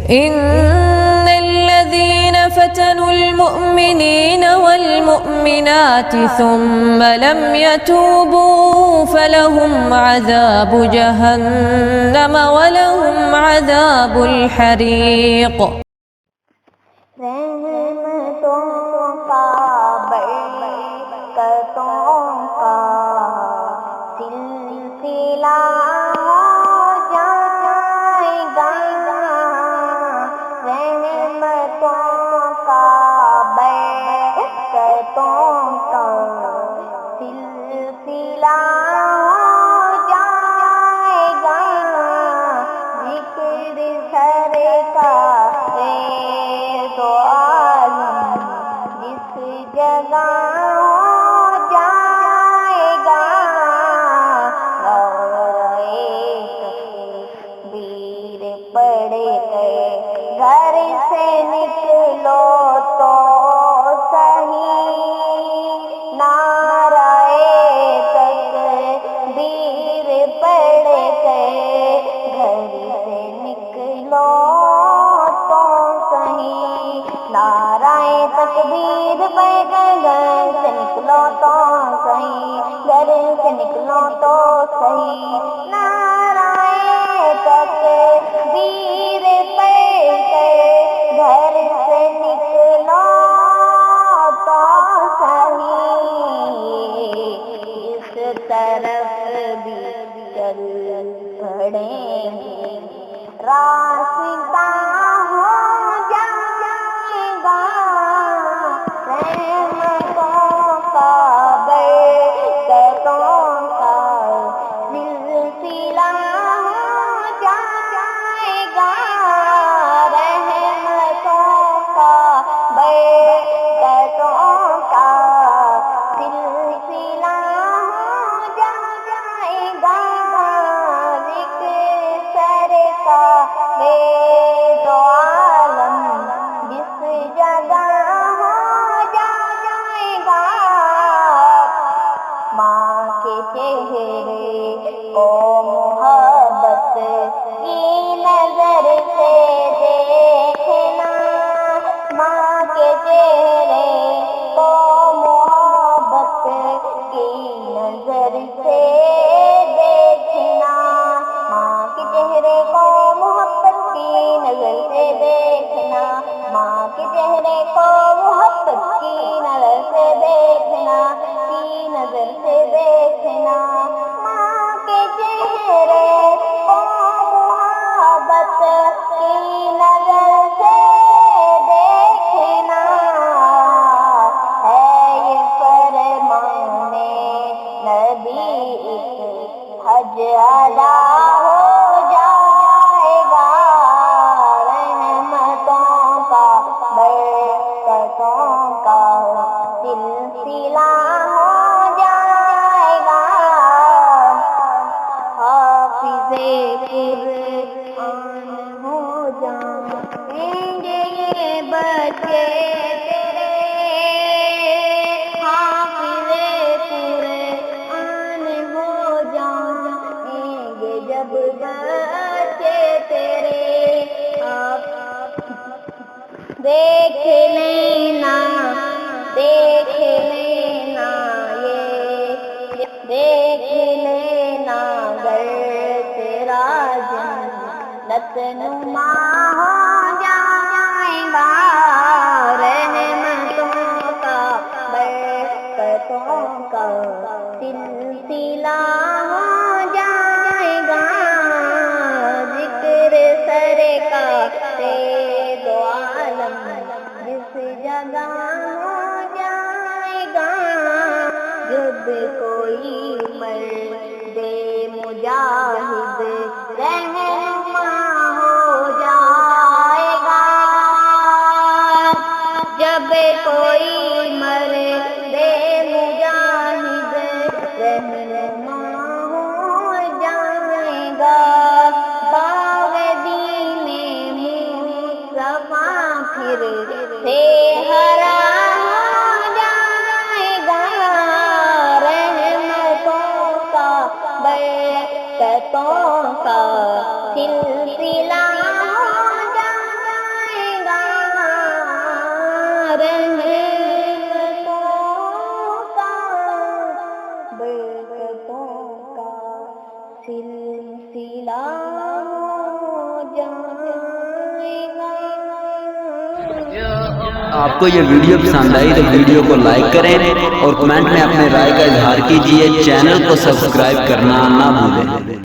إن الذين فتنوا المؤمنين والمؤمنات ثم لم يتوبوا فلهم عذاب جهنم ولهم عذاب الحريق. رحمتوں کا برکتوں کا سلسلہ ہو جائے گا، رحمتوں کا برکتوں کا سلسلہ ہو جائے گا، ذکر سرکار تو عالم جس جگہ ہو جائے گا، تکبیر پڑھ کے گھر سے نکلو تو صحیح، نعرہ تکبیر پڑھ کے گھر سے نکلو تو صحیح، نعرہ تکبیر پڑھ کے گھر سے نکلو تو صحیح، گھر سے نکلو تو صحیح، نعرہ تکبیر پڑھ کے گھر سے نکلو تو صحیح، اس طرف بھی چل پڑیں گے راستہ ہو جائے گا، رحمتوں کا برکتوں کا سلسلہ ہو جائے گا، رحمتوں کا برکتوں کا سلسلہ ہو جائے گا، ذکر سرکار دو عالم جس جگہ ہو جائے گا، ماں کے چہرے کو محبت کی نظر سے دیکھنا، ماں کے چہرے کو محبت کی نظر سے دیکھنا، ماں کے چہرے کو محبت کی نظر سے دیکھنا، ماں کے چہرے کو محبت کی نظر سے دیکھنا، کی نظر سے دیکھنا، ماں کے چہرے کو محبت کی نظر سے دیکھنا، ہے یہ فرمان نبی، ایک حج ادا ہو جائے گا، رحمتوں کا برکتوں کا سلسلہ ہو جائے گا، حافظ قرآن ہو جائیں گے یہ بچے تیرے، حافظ قرآن ہو جائیں گے جب بچے تیرے، آپ دیکھ لینا، دیکھ لینا، یہ دیکھ لینا، گر تیرا جنت نما ہو جائے گا، رحمتوں کا برکتوں کا سلسلہ ہو جائے گا، ذکر سرکار دو عالم جس جگہ ہو جائے گا، جب کوئی مرد مجاہد رہنما ہو جائے گا، جب کوئی مرد مجاہد رہنما ہو جائے گا، باغ دین مصطفیٰ پھر سے ہرا ہو جائے گا، رحمتوں کا برکتوں کا سلسلہ ہو جائے آپ کو یہ ویڈیو پسند آئی تو ویڈیو کو لائک کریں اور کمنٹ میں اپنے رائے کا اظہار کیجیے۔ چینل کو سبسکرائب کرنا نہ بھولیں۔